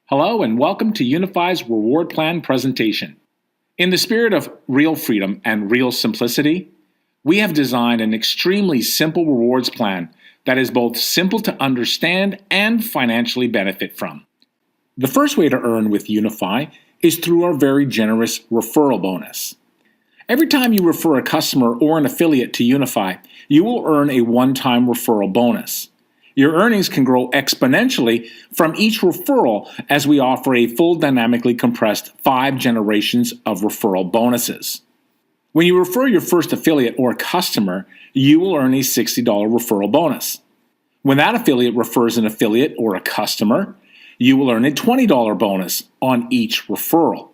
Hello and welcome to Unifii's Reward Plan presentation. In the spirit of real freedom and real simplicity, we have designed an extremely simple rewards plan that is both simple to understand and financially benefit from. The first way to earn with Unifii is through our very generous referral bonus. Every time you refer a customer or an affiliate to Unifii, you will earn a one-time referral bonus. Your earnings can grow exponentially from each referral as we offer a full dynamically compressed 5 generations of referral bonuses. When you refer your first affiliate or customer, you will earn a $60 referral bonus. When that affiliate refers an affiliate or a customer, you will earn a $20 bonus on each referral.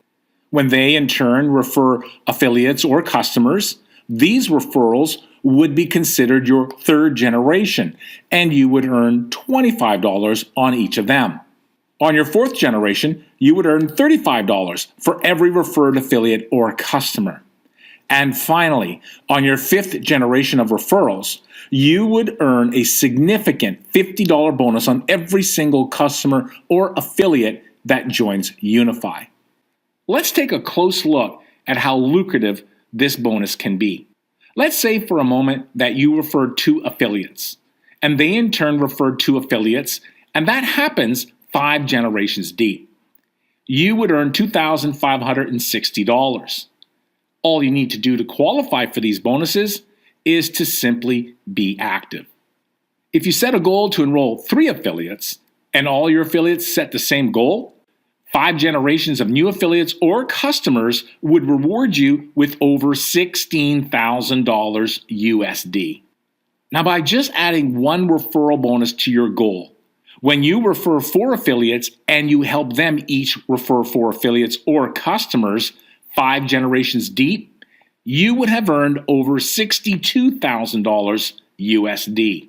When they in turn refer affiliates or customers, these referrals would be considered your third generation, and you would earn $25 on each of them. On your fourth generation, you would earn $35 for every referred affiliate or customer. And finally, on your fifth generation of referrals, you would earn a significant $50 bonus on every single customer or affiliate that joins Unifii. Let's take a close look at how lucrative this bonus can be. Let's say for a moment that you referred 2 affiliates, and they in turn referred 2 affiliates, and that happens 5 generations deep. You would earn $2,560. All you need to do to qualify for these bonuses is to simply be active. If you set a goal to enroll 3 affiliates, and all your affiliates set the same goal, 5 generations of new affiliates or customers would reward you with over $16,000 USD. Now, by just adding 1 referral bonus to your goal, when you refer 4 affiliates and you help them each refer 4 affiliates or customers 5 generations deep, you would have earned over $62,000 USD.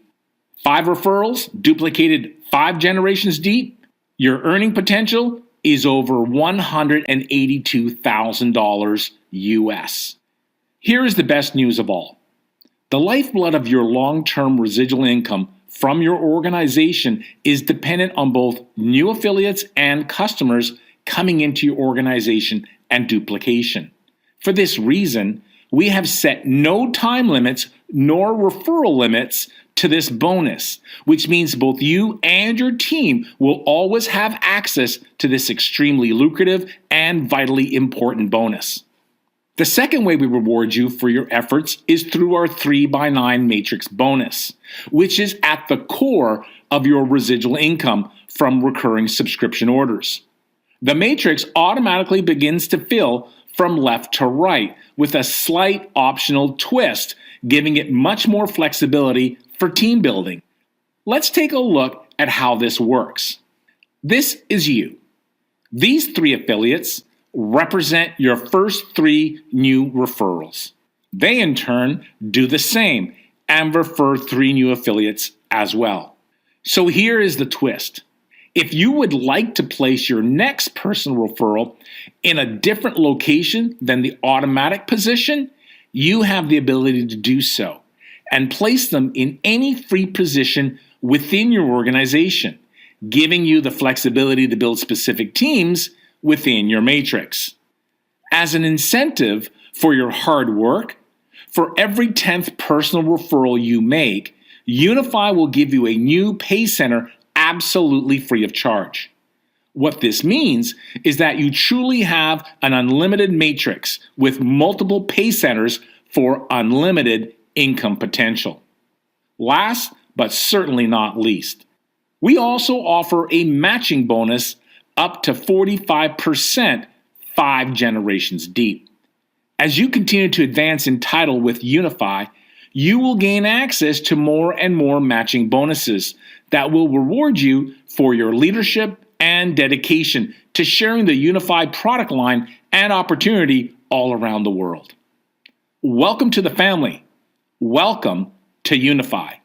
5 referrals duplicated 5 generations deep, your earning potential is over $182,000 US. Here is the best news of all. The lifeblood of your long-term residual income from your organization is dependent on both new affiliates and customers coming into your organization and duplication. For this reason, we have set no time limits nor referral limits to this bonus, which means both you and your team will always have access to this extremely lucrative and vitally important bonus. The second way we reward you for your efforts is through our 3x9 matrix bonus, which is at the core of your residual income from recurring subscription orders. The matrix automatically begins to fill from left to right with a slight optional twist, giving it much more flexibility for team building. Let's take a look at how this works. This is you. These 3 affiliates represent your first 3 new referrals. They in turn do the same and refer 3 new affiliates as well. So here is the twist. If you would like to place your next personal referral in a different location than the automatic position, you have the ability to do so and place them in any free position within your organization, giving you the flexibility to build specific teams within your matrix. As an incentive for your hard work, for every 10th personal referral you make, Unifii will give you a new pay center absolutely free of charge. What this means is that you truly have an unlimited matrix with multiple pay centers for unlimited income potential. Last, but certainly not least, we also offer a matching bonus up to 45% 5 generations deep. As you continue to advance in title with Unifii, you will gain access to more and more matching bonuses that will reward you for your leadership and dedication to sharing the Unifii product line and opportunity all around the world. Welcome to the family. Welcome to Unifii.